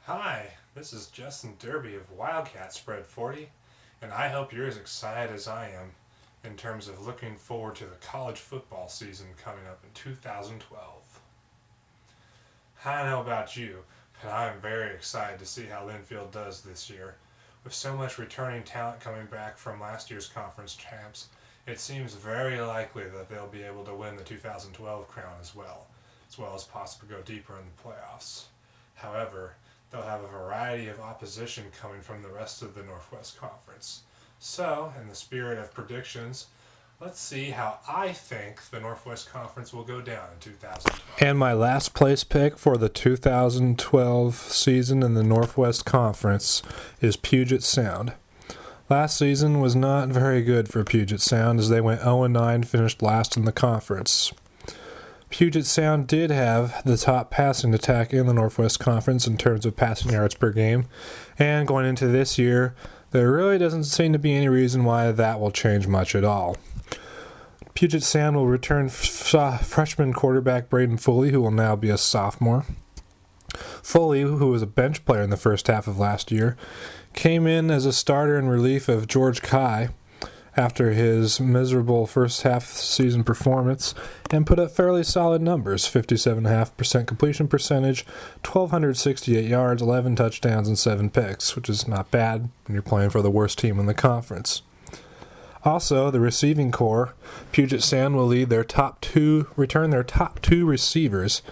Hi, this is Justin Derby of Wildcat Spread 40, and I hope you're as excited as I am in terms of looking forward to the college football season coming up in 2012. I don't know about you, but I'm very excited to see how Linfield does this year. With so much returning talent coming back from last year's conference champs, it seems very likely that they'll be able to win the 2012 crown as well as possibly go deeper in the playoffs. However, they'll have a variety of opposition coming from the rest of the Northwest Conference. So, in the spirit of predictions, let's see how I think the Northwest Conference will go down in 2012. And my last place pick for the 2012 season in the Northwest Conference is Puget Sound. Last season was not very good for Puget Sound as they went 0-9, finished last in the conference. Puget Sound did have the top passing attack in the Northwest Conference in terms of passing yards per game, and going into this year, there really doesn't seem to be any reason why that will change much at all. Puget Sound will return freshman quarterback Braden Foley, who will now be a sophomore. Foley, who was a bench player in the first half of last year, came in as a starter in relief of George Kai after his miserable first half season performance and put up fairly solid numbers: 57.5% completion percentage, 1,268 yards, 11 touchdowns, and 7 picks, which is not bad when you're playing for the worst team in the conference. Also, the receiving core, Puget Sound will return their top two receivers.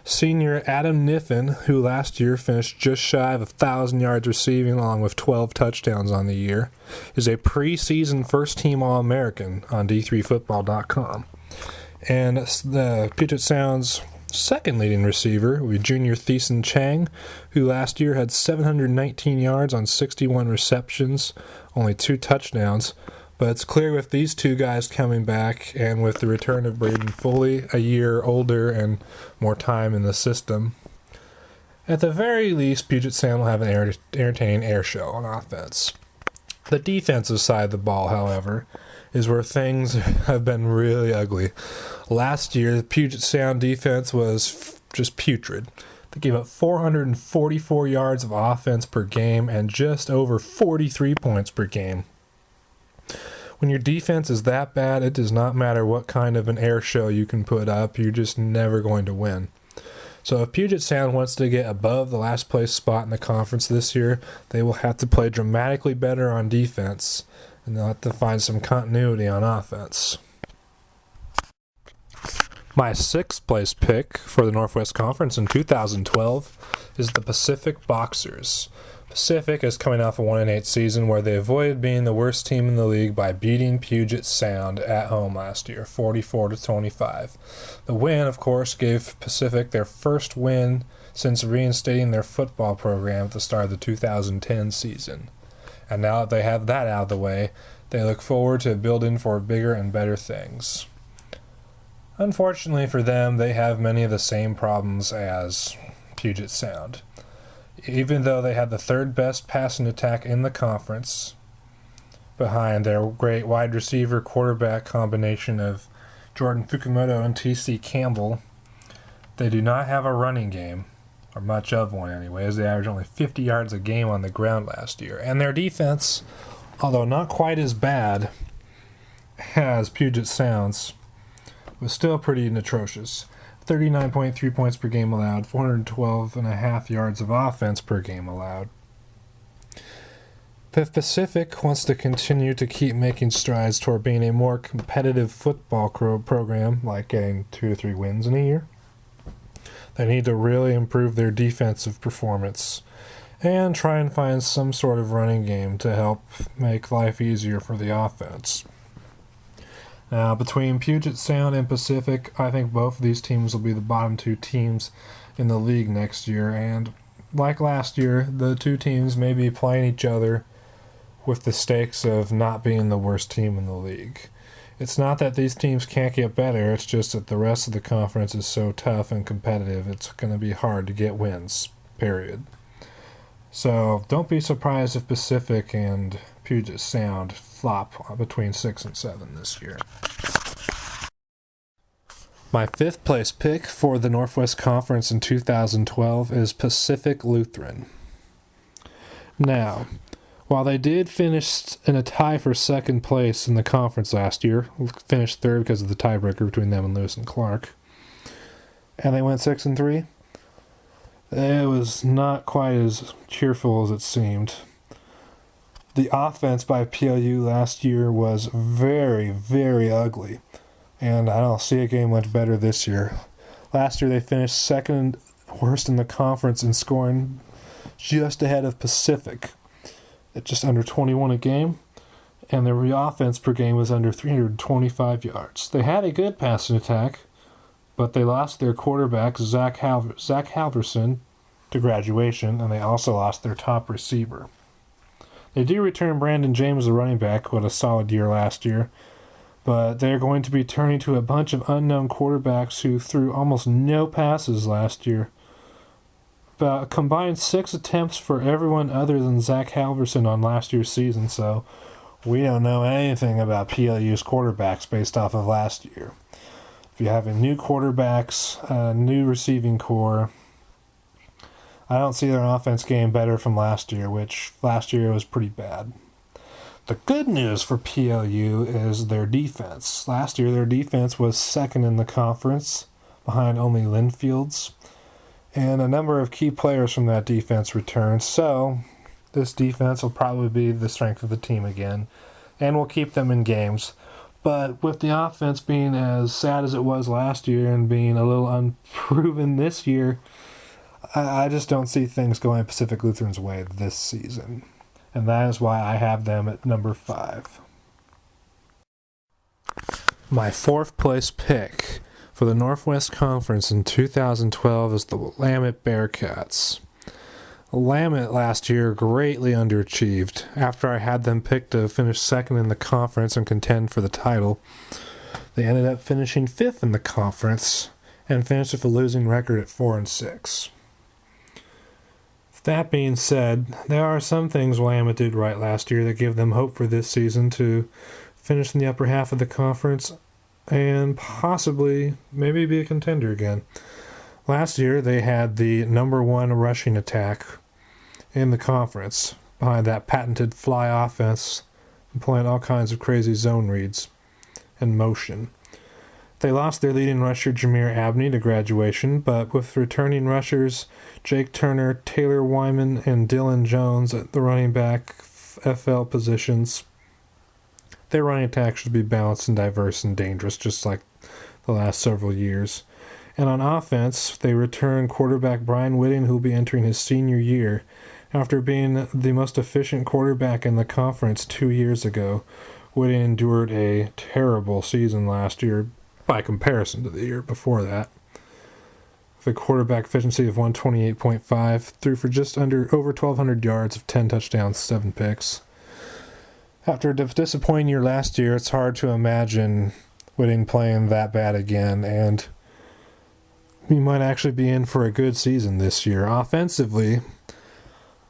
Senior Adam Niffen, who last year finished just shy of 1,000 yards receiving along with 12 touchdowns on the year, is a preseason first-team All-American on D3Football.com. And the Puget Sound's second leading receiver will be junior Thiessen Chang, who last year had 719 yards on 61 receptions, only 2 touchdowns. But it's clear with these two guys coming back and with the return of Braden Foley, a year older and more time in the system, at the very least, Puget Sound will have an entertaining air show on offense. The defensive side of the ball, however, is where things have been really ugly. Last year, the Puget Sound defense was just putrid. They gave up 444 yards of offense per game and just over 43 points per game. When your defense is that bad, it does not matter what kind of an air show you can put up, you're just never going to win. So if Puget Sound wants to get above the last place spot in the conference this year, they will have to play dramatically better on defense, and they'll have to find some continuity on offense. My sixth place pick for the Northwest Conference in 2012 is the Pacific Boxers. Pacific is coming off a 1-8 season where they avoided being the worst team in the league by beating Puget Sound at home last year, 44-25. The win, of course, gave Pacific their first win since reinstating their football program at the start of the 2010 season. And now that they have that out of the way, they look forward to building for bigger and better things. Unfortunately for them, they have many of the same problems as Puget Sound. Even though they had the third best passing attack in the conference, behind their great wide receiver quarterback combination of Jordan Fukumoto and T.C. Campbell, they do not have a running game, or much of one anyway, as they averaged only 50 yards a game on the ground last year. And their defense, although not quite as bad as Puget Sound's, was still pretty atrocious. 39.3 points per game allowed, 412.5 yards of offense per game allowed. If Pacific wants to continue to keep making strides toward being a more competitive football program, like getting 2 to 3 wins in a year, they need to really improve their defensive performance and try and find some sort of running game to help make life easier for the offense. Now, between Puget Sound and Pacific, I think both of these teams will be the bottom 2 teams in the league next year. And like last year, the 2 teams may be playing each other with the stakes of not being the worst team in the league. It's not that these teams can't get better, it's just that the rest of the conference is so tough and competitive, it's going to be hard to get wins, period. So don't be surprised if Pacific and Puget Sound flop between 6 and 7 this year. My fifth place pick for the Northwest Conference in 2012 is Pacific Lutheran. Now, while they did finish in a tie for second place in the conference last year, finished third because of the tiebreaker between them and Lewis and Clark, and they went 6-3, it was not quite as cheerful as it seemed. The offense by PLU last year was very, very ugly, and I don't see it getting much better this year. Last year they finished second worst in the conference in scoring, just ahead of Pacific at just under 21 a game, and their offense per game was under 325 yards. They had a good passing attack, but they lost their quarterback, Zach Halverson, to graduation, and they also lost their top receiver. They do return Brandon James, the running back, who had a solid year last year, but they're going to be turning to a bunch of unknown quarterbacks who threw almost no passes last year. About a combined 6 attempts for everyone other than Zach Halverson on last year's season, so we don't know anything about PLU's quarterbacks based off of last year. If you have a new quarterbacks, a new receiving core, I don't see their offense getting better from last year, which last year was pretty bad. The good news for PLU is their defense. Last year, their defense was second in the conference, behind only Linfield's, and a number of key players from that defense returned, so this defense will probably be the strength of the team again, and will keep them in games. But with the offense being as sad as it was last year and being a little unproven this year, I just don't see things going Pacific Lutheran's way this season. And that is why I have them at number 5. My 4th place pick for the Northwest Conference in 2012 is the Willamette Bearcats. Willamette last year greatly underachieved. After I had them picked to finish second in the conference and contend for the title, they ended up finishing 5th in the conference and finished with a losing record at 4-6. That being said, there are some things Willamette did right last year that give them hope for this season to finish in the upper half of the conference and possibly maybe be a contender again. Last year, they had the number 1 rushing attack in the conference behind that patented fly offense, employing all kinds of crazy zone reads and motion. They lost their leading rusher, Jameer Abney, to graduation, but with returning rushers Jake Turner, Taylor Wyman, and Dylan Jones at the running back FL positions, their running attack should be balanced and diverse and dangerous, just like the last several years. And on offense, they return quarterback Brian Whitting, who will be entering his senior year. After being the most efficient quarterback in the conference 2 years ago, Whitting endured a terrible season last year by comparison to the year before that. With a quarterback efficiency of 128.5, threw for just over 1,200 yards of 10 touchdowns, 7 picks. After a disappointing year last year, it's hard to imagine Whitting playing that bad again, and we might actually be in for a good season this year. Offensively,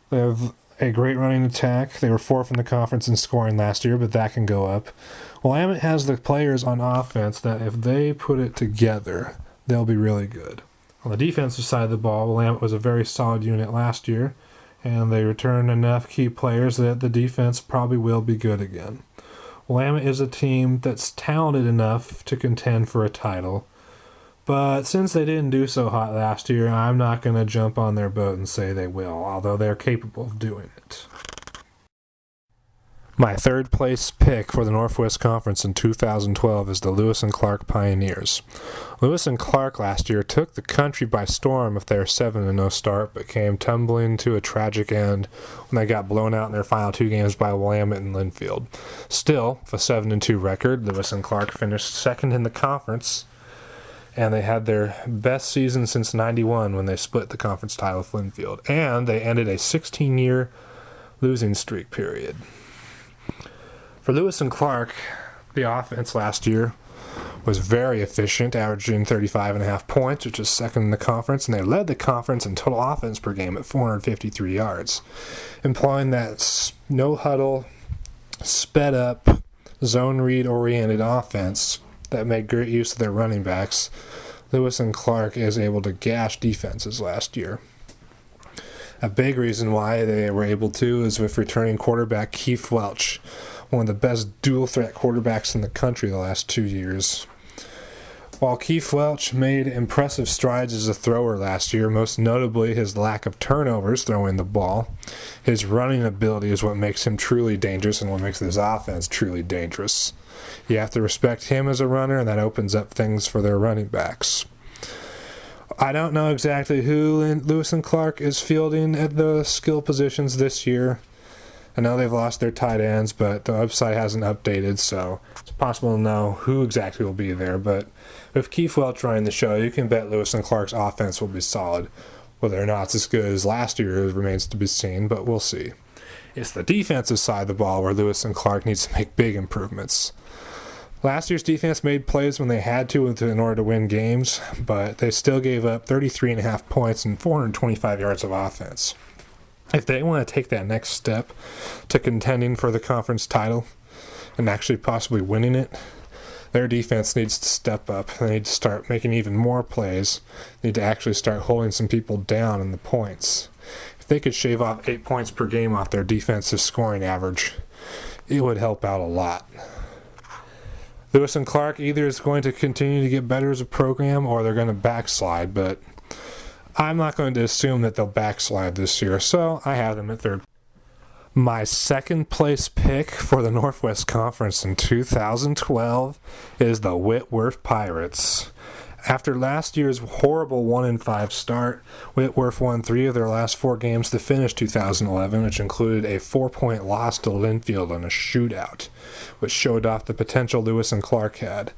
they have a great running attack. They were 4th in the conference in scoring last year, but that can go up. Willamette has the players on offense that if they put it together, they'll be really good. On the defensive side of the ball, Willamette was a very solid unit last year, and they returned enough key players that the defense probably will be good again. Willamette is a team that's talented enough to contend for a title, but since they didn't do so hot last year, I'm not going to jump on their boat and say they will, although they're capable of doing it. My 3rd place pick for the Northwest Conference in 2012 is the Lewis and Clark Pioneers. Lewis and Clark last year took the country by storm with their 7-0 start, but came tumbling to a tragic end when they got blown out in their final 2 games by Willamette and Linfield. Still, with a 7-2 record, Lewis and Clark finished 2nd in the conference, and they had their best season since '91 when they split the conference title with Linfield, and they ended a 16-year losing streak period. For Lewis and Clark, the offense last year was very efficient, averaging 35.5 points, which was 2nd in the conference, and they led the conference in total offense per game at 453 yards, implying that no-huddle, sped-up, zone-read-oriented offense that made great use of their running backs. Lewis and Clark is able to gash defenses last year. A big reason why they were able to is with returning quarterback Keith Welch, one of the best dual-threat quarterbacks in the country the last 2 years. While Keith Welch made impressive strides as a thrower last year, most notably his lack of turnovers throwing the ball, his running ability is what makes him truly dangerous and what makes this offense truly dangerous. You have to respect him as a runner, and that opens up things for their running backs. I don't know exactly who Lewis and Clark is fielding at the skill positions this year. I know they've lost their tight ends, but the website hasn't updated, so it's possible to know who exactly will be there. But with Keith Welch running the show, you can bet Lewis and Clark's offense will be solid. Whether or not it's as good as last year remains to be seen, but we'll see. It's the defensive side of the ball where Lewis and Clark needs to make big improvements. Last year's defense made plays when they had to in order to win games, but they still gave up 33.5 points and 425 yards of offense. If they want to take that next step to contending for the conference title and actually possibly winning it, their defense needs to step up. They need to start making even more plays. They need to actually start holding some people down in the points. If they could shave off 8 points per game off their defensive scoring average, it would help out a lot. Lewis and Clark either is going to continue to get better as a program or they're going to backslide, but I'm not going to assume that they'll backslide this year, so I have them at third. My second place pick for the Northwest Conference in 2012 is the Whitworth Pirates. After last year's horrible 1-5 start, Whitworth won 3 of their last 4 games to finish 2011, which included a 4-point loss to Linfield in a shootout, which showed off the potential Lewis and Clark had.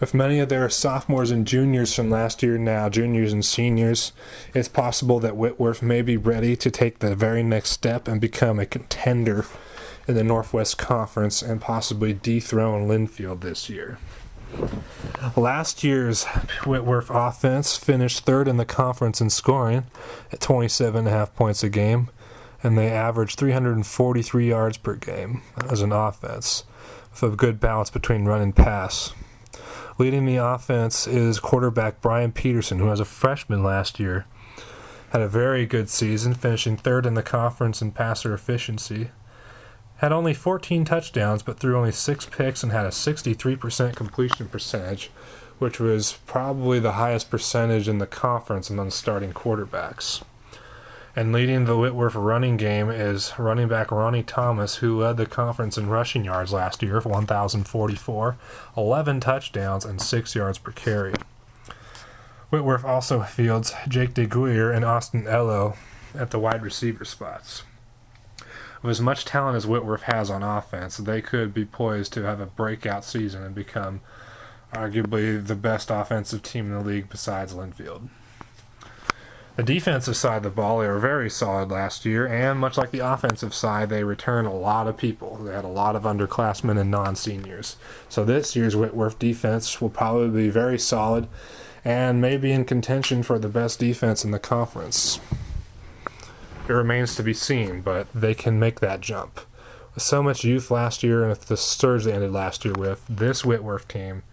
With many of their sophomores and juniors from last year now juniors and seniors, it's possible that Whitworth may be ready to take the very next step and become a contender in the Northwest Conference and possibly dethrone Linfield this year. Last year's Whitworth offense finished third in the conference in scoring at 27.5 points a game, and they averaged 343 yards per game as an offense, with a good balance between run and pass. Leading the offense is quarterback Brian Peterson, who was a freshman last year. Had a very good season, finishing third in the conference in passer efficiency. Had only 14 touchdowns, but threw only 6 picks and had a 63% completion percentage, which was probably the highest percentage in the conference among starting quarterbacks. And leading the Whitworth running game is running back Ronnie Thomas, who led the conference in rushing yards last year for 1,044, 11 touchdowns, and 6 yards per carry. Whitworth also fields Jake DeGuyer and Austin Ello at the wide receiver spots. With as much talent as Whitworth has on offense, they could be poised to have a breakout season and become arguably the best offensive team in the league besides Linfield. The defensive side of the ball, they were very solid last year, and much like the offensive side, they returned a lot of people. They had a lot of underclassmen and non-seniors. So this year's Whitworth defense will probably be very solid and maybe in contention for the best defense in the conference. It remains to be seen, but they can make that jump. With so much youth last year and with the surge they ended last year with, this Whitworth team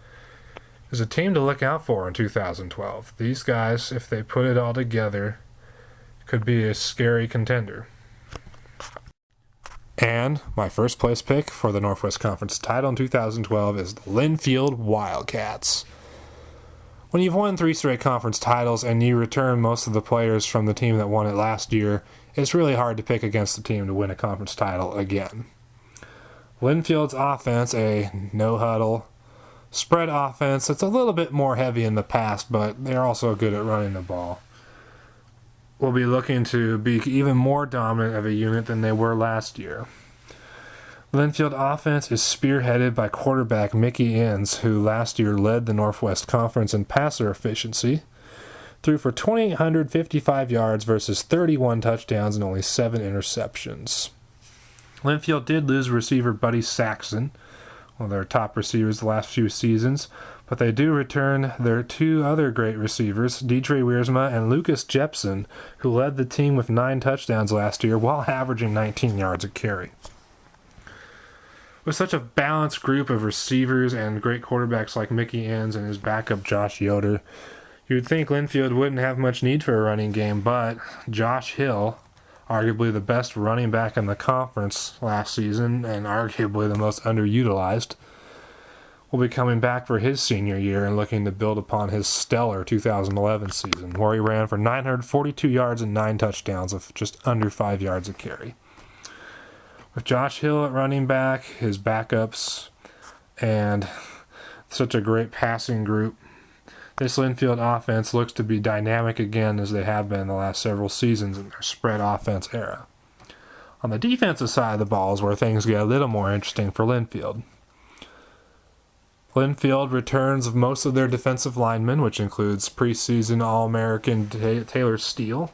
is a team to look out for in 2012. These guys, if they put it all together, could be a scary contender. And my first place pick for the Northwest Conference title in 2012 is the Linfield Wildcats. When you've won 3 straight conference titles and you return most of the players from the team that won it last year, it's really hard to pick against the team to win a conference title again. Linfield's offense, a no-huddle, spread offense, it's a little bit more heavy in the past, but they're also good at running the ball. Will be looking to be even more dominant of a unit than they were last year. Linfield offense is spearheaded by quarterback Mickey Inns, who last year led the Northwest Conference in passer efficiency, threw for 2,855 yards versus 31 touchdowns and only 7 interceptions. Linfield did lose receiver Buddy Saxon, one of their top receivers the last few seasons, but they do return their 2 other great receivers, Deidre Wiersma and Lucas Jepson, who led the team with 9 touchdowns last year while averaging 19 yards a carry. With such a balanced group of receivers and great quarterbacks like Mickey Inns and his backup Josh Yoder, you'd think Linfield wouldn't have much need for a running game, but Josh Hill, arguably the best running back in the conference last season and arguably the most underutilized, will be coming back for his senior year and looking to build upon his stellar 2011 season, where he ran for 942 yards and 9 touchdowns with just under 5 yards a carry. With Josh Hill at running back, his backups, and such a great passing group, this Linfield offense looks to be dynamic again as they have been the last several seasons in their spread offense era. On the defensive side of the ball is where things get a little more interesting for Linfield. Linfield returns of most of their defensive linemen, which includes preseason All-American Taylor Steele,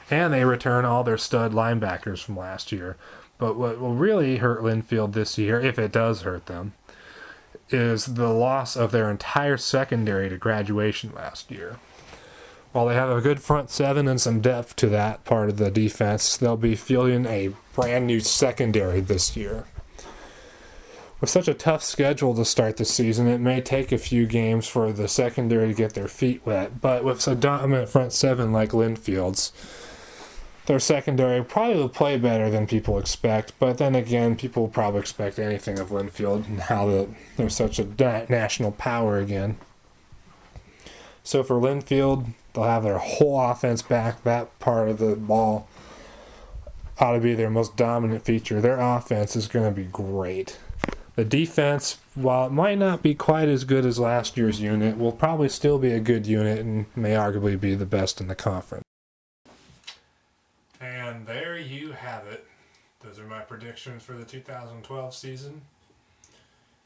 and they return all their stud linebackers from last year. But what will really hurt Linfield this year, if it does hurt them, is the loss of their entire secondary to graduation last year. While they have a good front seven and some depth to that part of the defense, they'll be fielding a brand new secondary this year. With such a tough schedule to start the season, it may take a few games for the secondary to get their feet wet, but with a dominant front seven like Linfield's, their secondary probably will play better than people expect, but then again, people will probably expect anything of Linfield now that they're such a national power again. So for Linfield, they'll have their whole offense back. That part of the ball ought to be their most dominant feature. Their offense is going to be great. The defense, while it might not be quite as good as last year's unit, will probably still be a good unit and may arguably be the best in the conference. And there you have it. Those are my predictions for the 2012 season.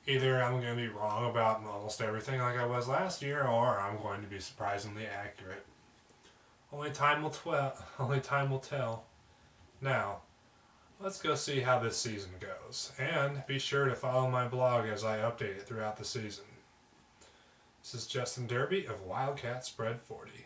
Either I'm going to be wrong about almost everything like I was last year, or I'm going to be surprisingly accurate. Only time will tell. Now, let's go see how this season goes, and be sure to follow my blog as I update it throughout the season. This is Justin Derby of Wildcat Spread 40.